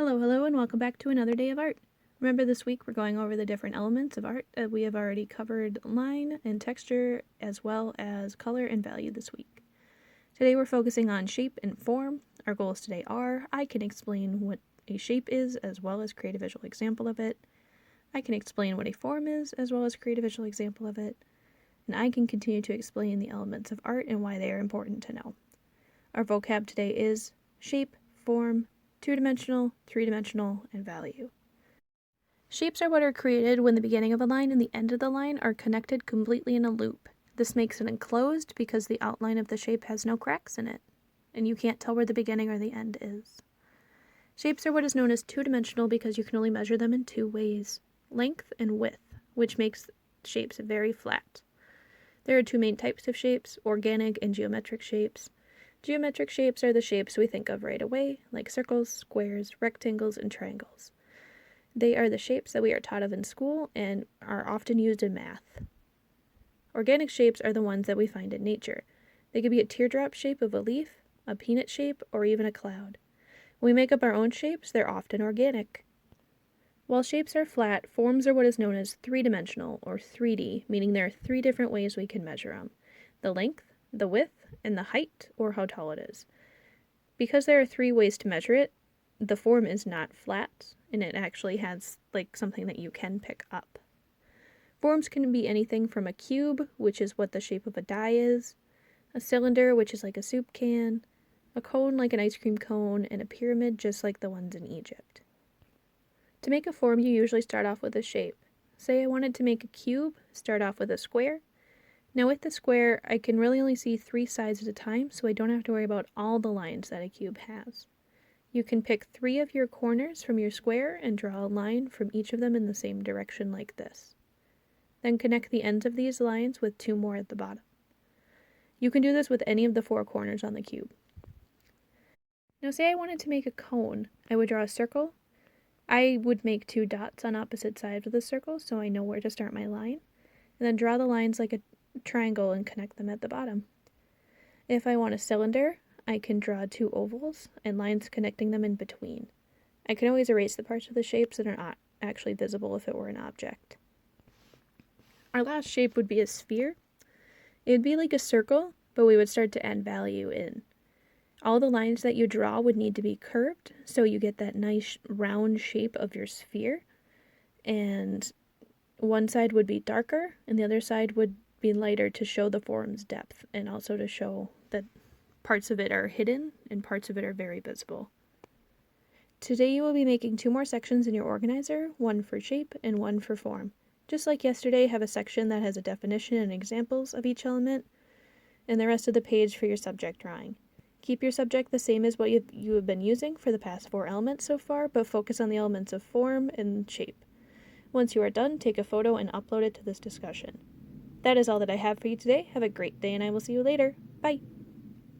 Hello, and welcome back to another day of art. Remember, this week we're going over the different elements of art. We have already covered line and texture, as well as color and value this week. Today we're focusing on shape and form. Our goals today are, I can explain what a shape is, as well as create a visual example of it. I can explain what a form is, as well as create a visual example of it. And I can continue to explain the elements of art and why they are important to know. Our vocab today is shape, form, two-dimensional, three-dimensional, and value. Shapes are what are created when the beginning of a line and the end of the line are connected completely in a loop. This makes it enclosed because the outline of the shape has no cracks in it, and you can't tell where the beginning or the end is. Shapes are what is known as two-dimensional because you can only measure them in two ways, length and width, which makes shapes very flat. There are two main types of shapes, organic and geometric shapes. Geometric shapes are the shapes we think of right away, like circles, squares, rectangles, and triangles. They are the shapes that we are taught of in school and are often used in math. Organic shapes are the ones that we find in nature. They could be a teardrop shape of a leaf, a peanut shape, or even a cloud. When we make up our own shapes, they're often organic. While shapes are flat, forms are what is known as three-dimensional, or 3D, meaning there are three different ways we can measure them: the length, the width, and the height, or how tall it is. Because there are three ways to measure it, the form is not flat, and it actually has like something that you can pick up. Forms can be anything from a cube, which is what the shape of a die is, a cylinder, which is like a soup can, a cone like an ice cream cone, and a pyramid just like the ones in Egypt. To make a form, you usually start off with a shape. Say I wanted to make a cube, start off with a square. Now with the square, I can really only see three sides at a time, so I don't have to worry about all the lines that a cube has. You can pick three of your corners from your square and draw a line from each of them in the same direction like this. Then connect the ends of these lines with two more at the bottom. You can do this with any of the four corners on the cube. Now say I wanted to make a cone. I would draw a circle. I would make two dots on opposite sides of the circle so I know where to start my line, and then draw the lines like a triangle and connect them at the bottom. If I want a cylinder, I can draw two ovals and lines connecting them in between. I can always erase the parts of the shapes that are not actually visible if it were an object. Our last shape would be a sphere. It would be like a circle, but we would start to add value in. All the lines that you draw would need to be curved, so you get that nice round shape of your sphere. And one side would be darker, and the other side would be lighter to show the form's depth, and also to show that parts of it are hidden and parts of it are very visible. Today you will be making two more sections in your organizer, one for shape and one for form. Just like yesterday, have a section that has a definition and examples of each element, and the rest of the page for your subject drawing. Keep your subject the same as what you have been using for the past four elements so far, but focus on the elements of form and shape. Once you are done, take a photo and upload it to this discussion. That is all that I have for you today. Have a great day, and I will see you later. Bye!